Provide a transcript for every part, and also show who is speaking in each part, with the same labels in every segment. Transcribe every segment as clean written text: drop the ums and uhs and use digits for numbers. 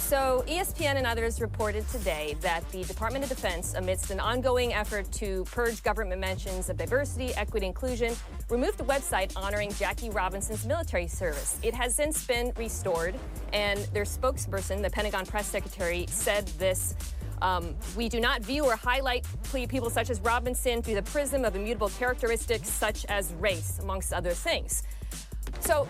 Speaker 1: So ESPN and others reported today that the Department of Defense, amidst an ongoing effort to purge government mentions of diversity, equity, inclusion, removed the website honoring Jackie Robinson's military service. It has since been restored, and their spokesperson, the Pentagon press secretary, said this: we do not view or highlight people such as Robinson through the prism of immutable characteristics such as race, amongst other things. So,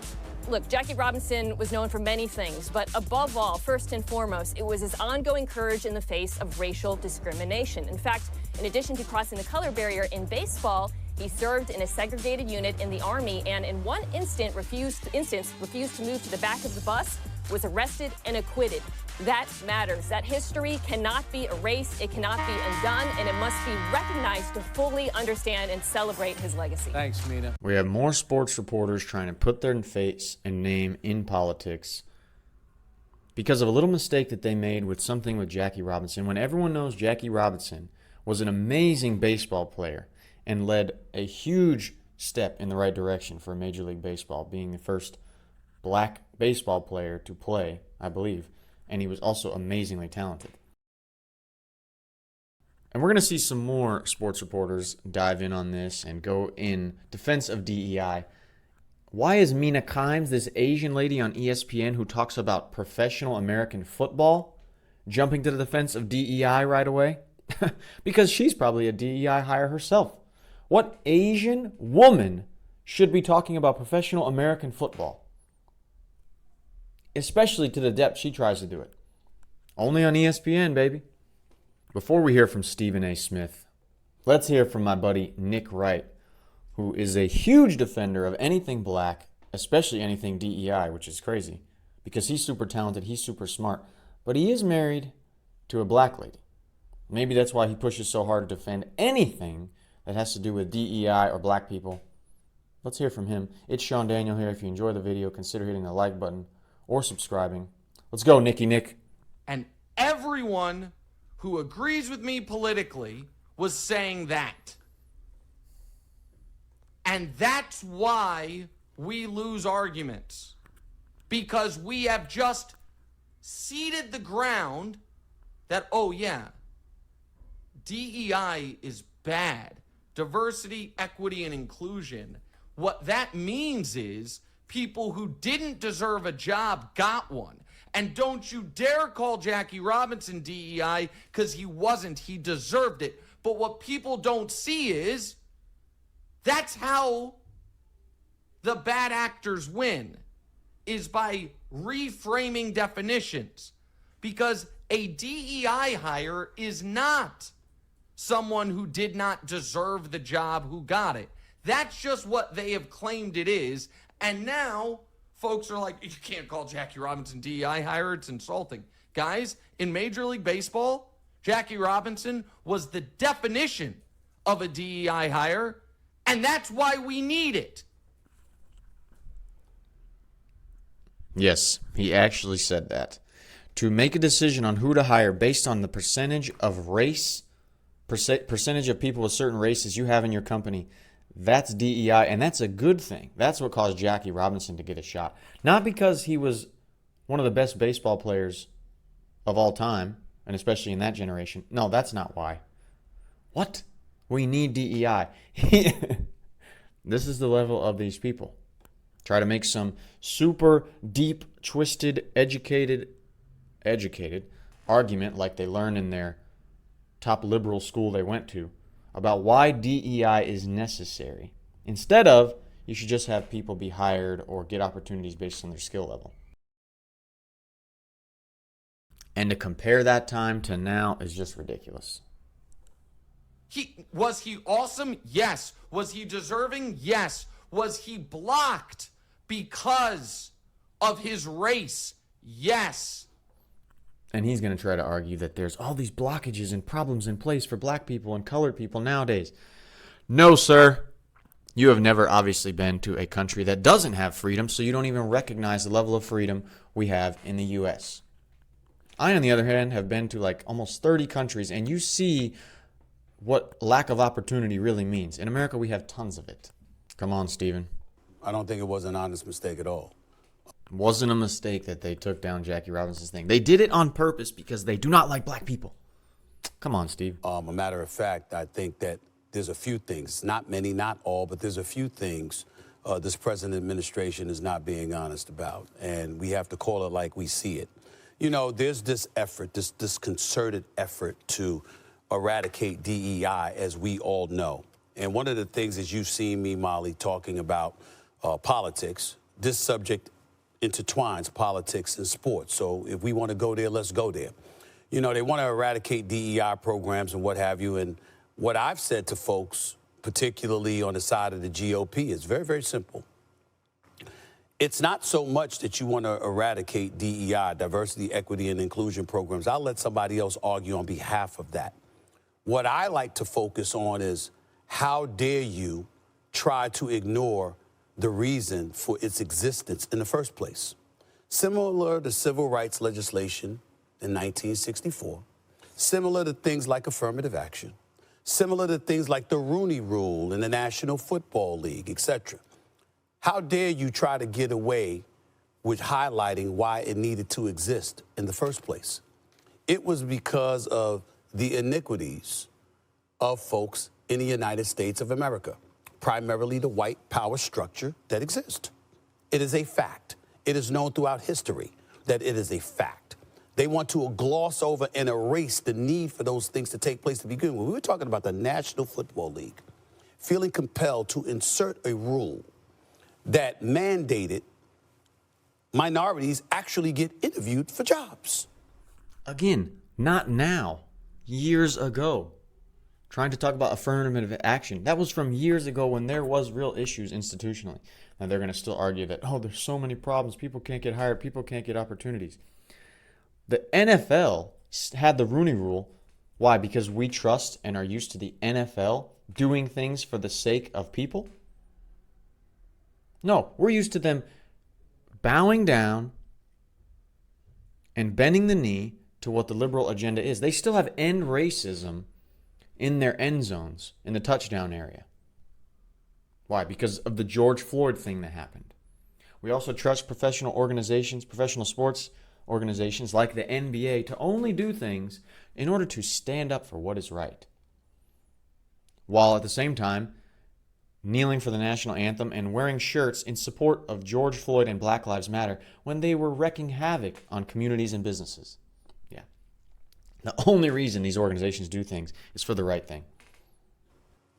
Speaker 1: look, Jackie Robinson was known for many things, but above all, first and foremost, it was his ongoing courage in the face of racial discrimination. In fact, in addition to crossing the color barrier in baseball, he served in a segregated unit in the Army and in one instance refused to move to the back of the bus, was arrested and acquitted. That matters. That history cannot be erased, it cannot be undone, and it must be recognized to fully understand and celebrate his legacy.
Speaker 2: Thanks, Mina.
Speaker 3: We have more sports reporters trying to put their face and name in politics because of a little mistake that they made with something with Jackie Robinson, when everyone knows Jackie Robinson was an amazing baseball player and led a huge step in the right direction for Major League Baseball, being the first black baseball player to play, I believe, and he was also amazingly talented. And we're going to see some more sports reporters dive in on this and go in defense of DEI. Why is Mina Kimes, this Asian lady on ESPN who talks about professional American football, jumping to the defense of DEI right away? Because she's probably a DEI hire herself. What Asian woman should be talking about professional American football? Especially to the depth she tries to do it. Only on ESPN, baby. Before we hear from Stephen A. Smith, let's hear from my buddy Nick Wright, who is a huge defender of anything black, especially anything DEI, which is crazy, because he's super talented, he's super smart, but he is married to a black lady. Maybe that's why he pushes so hard to defend anything that has to do with DEI or black people. Let's hear from him. It's Sean Daniel here. If you enjoy the video, consider hitting the like button or subscribing. Let's go, Nick.
Speaker 2: And everyone who agrees with me politically was saying that. And that's why we lose arguments. Because we have just seeded the ground that, oh yeah, DEI is bad. Diversity, equity, and inclusion. What that means is people who didn't deserve a job got one. And don't you dare call Jackie Robinson DEI, because he wasn't. He deserved it. But what people don't see is that's how the bad actors win, is by reframing definitions. Because a DEI hire is not someone who did not deserve the job who got it. That's just what they have claimed it is. And now folks are like, you can't call Jackie Robinson DEI hire, it's insulting. Guys, in Major League Baseball, Jackie Robinson was the definition of a DEI hire, and that's why we need it.
Speaker 3: Yes, he actually said that. To make a decision on who to hire based on the percentage of race, percentage of people with certain races you have in your company, that's DEI, and that's a good thing. That's what caused Jackie Robinson to get a shot. Not because he was one of the best baseball players of all time, and especially in that generation. No, that's not why. What? We need DEI. This is the level of these people. Try to make some super deep, twisted, educated argument like they learned in their top liberal school they went to about why DEI is necessary. Instead of, you should just have people be hired or get opportunities based on their skill level. And to compare that time to now is just ridiculous.
Speaker 2: Was he awesome? Yes. Was he deserving? Yes. Was he blocked because of his race? Yes.
Speaker 3: And he's going to try to argue that there's all these blockages and problems in place for black people and colored people nowadays. No, sir. You have never obviously been to a country that doesn't have freedom, so you don't even recognize the level of freedom we have in the U.S. I, on the other hand, have been to like almost 30 countries, and you see what lack of opportunity really means. In America, we have tons of it. Come on, Stephen.
Speaker 4: I don't think it was an honest mistake at all.
Speaker 3: Wasn't a mistake that they took down Jackie Robinson's thing. They did it on purpose because they do not like black people. Come on, Steve.
Speaker 4: A matter of fact, I think that there's a few things, not many, not all, but there's a few things this present administration is not being honest about, and we have to call it like we see it. You know, there's this effort, this concerted effort to eradicate DEI, as we all know. And one of the things is you've seen me, Molly, talking about politics. This subject intertwines politics and sports. So if we want to go there, let's go there. You know, they want to eradicate DEI programs and what have you. And what I've said to folks, particularly on the side of the GOP, is very, very simple. It's not so much that you want to eradicate DEI, diversity, equity, and inclusion programs. I'll let somebody else argue on behalf of that. What I like to focus on is how dare you try to ignore the reason for its existence in the first place. Similar to civil rights legislation in 1964, similar to things like affirmative action, similar to things like the Rooney Rule in the National Football League, etc. How dare you try to get away with highlighting why it needed to exist in the first place? It was because of the iniquities of folks in the United States of America, primarily the white power structure that exists. It is a fact. It is known throughout history that it is a fact. They want to gloss over and erase the need for those things to take place to begin with. We were talking about the National Football League feeling compelled to insert a rule that mandated minorities actually get interviewed for jobs.
Speaker 3: Again, not now, years ago. Trying to talk about affirmative action. That was from years ago when there was real issues institutionally. Now they're going to still argue that, oh, there's so many problems. People can't get hired. People can't get opportunities. The NFL had the Rooney Rule. Why? Because we trust and are used to the NFL doing things for the sake of people? No, we're used to them bowing down and bending the knee to what the liberal agenda is. They still have end racism in their end zones, in the touchdown area. Why? Because of the George Floyd thing that happened. We also trust professional organizations, professional sports organizations like the NBA to only do things in order to stand up for what is right. While at the same time, kneeling for the national anthem and wearing shirts in support of George Floyd and Black Lives Matter when they were wreaking havoc on communities and businesses. Yeah. The only reason these organizations do things is for the right thing.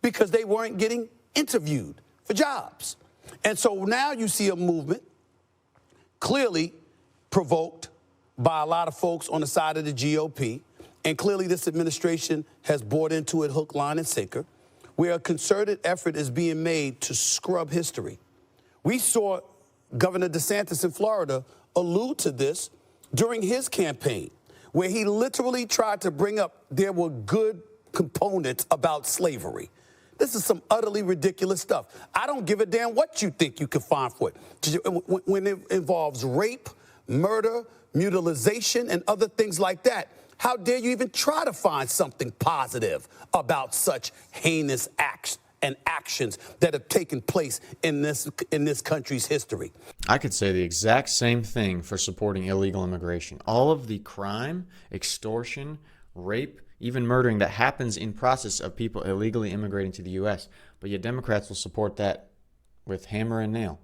Speaker 4: Because they weren't getting interviewed for jobs. And so now you see a movement clearly provoked by a lot of folks on the side of the GOP. And clearly this administration has bought into it hook, line, and sinker, where a concerted effort is being made to scrub history. We saw Governor DeSantis in Florida allude to this during his campaign, where he literally tried to bring up there were good components about slavery. This is some utterly ridiculous stuff. I don't give a damn what you think you can find for it. When it involves rape, murder, mutilization, and other things like that, how dare you even try to find something positive about such heinous acts and actions that have taken place in this country's history?
Speaker 3: I could say the exact same thing for supporting illegal immigration. All of the crime, extortion, rape, even murdering that happens in process of people illegally immigrating to the U.S., but yet Democrats will support that with hammer and nail.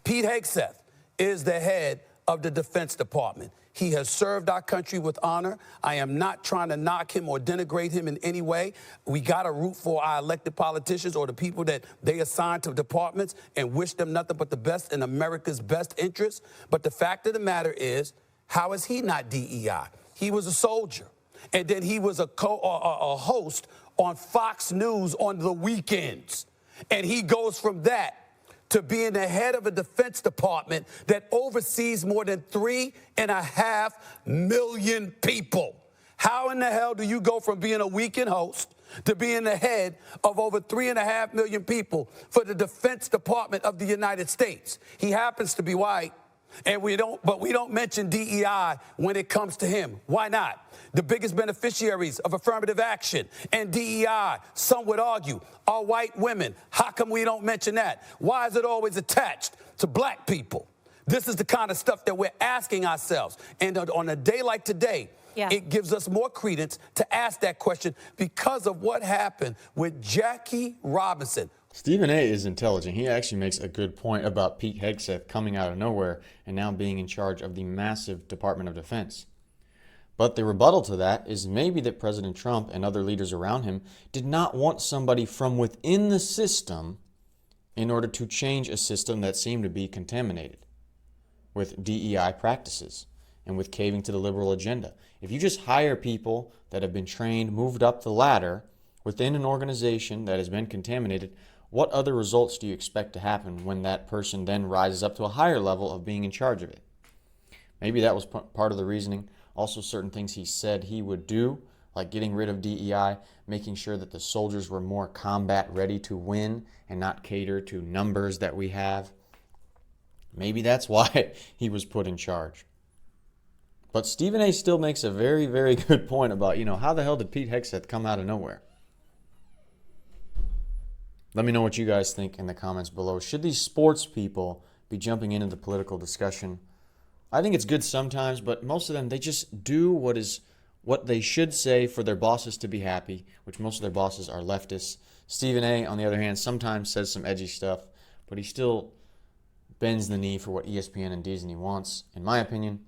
Speaker 4: Pete Hegseth is the head of the Defense Department. He has served our country with honor. I am not trying to knock him or denigrate him in any way. We got to root for our elected politicians or the people that they assign to departments and wish them nothing but the best in America's best interest. But the fact of the matter is, how is he not DEI? He was a soldier. And then he was a host on Fox News on the weekends. And he goes from that to being the head of a Defense Department that oversees more than 3.5 million people. How in the hell do you go from being a weekend host to being the head of over 3.5 million people for the Defense Department of the United States? He happens to be white, and we don't mention DEI when it comes to him. Why not? The biggest beneficiaries of affirmative action and DEI, some would argue, are white women. How come we don't mention that? Why is it always attached to black people? This is the kind of stuff that we're asking ourselves. And on a day like today, it gives us more credence to ask that question because of what happened with Jackie Robinson.
Speaker 3: Stephen A. is intelligent. He actually makes a good point about Pete Hegseth coming out of nowhere and now being in charge of the massive Department of Defense. But the rebuttal to that is maybe that President Trump and other leaders around him did not want somebody from within the system in order to change a system that seemed to be contaminated with DEI practices and with caving to the liberal agenda. If you just hire people that have been trained, moved up the ladder within an organization that has been contaminated, what other results do you expect to happen when that person then rises up to a higher level of being in charge of it? Maybe that was part of the reasoning. Also, certain things he said he would do, like getting rid of DEI, making sure that the soldiers were more combat ready to win and not cater to numbers that we have. Maybe that's why he was put in charge. But Stephen A. still makes a very, very good point about, how the hell did Pete Hegseth come out of nowhere? Let me know what you guys think in the comments below. Should these sports people be jumping into the political discussion? I think it's good sometimes, but most of them, they just do what they should say for their bosses to be happy, which most of their bosses are leftists. Stephen A., on the other hand, sometimes says some edgy stuff, but he still bends the knee for what ESPN and Disney wants. In my opinion,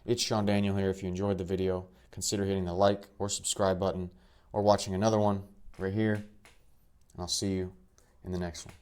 Speaker 3: it's itsSeanDaniel here. If you enjoyed the video, consider hitting the like or subscribe button or watching another one right here, and I'll see you in the next one.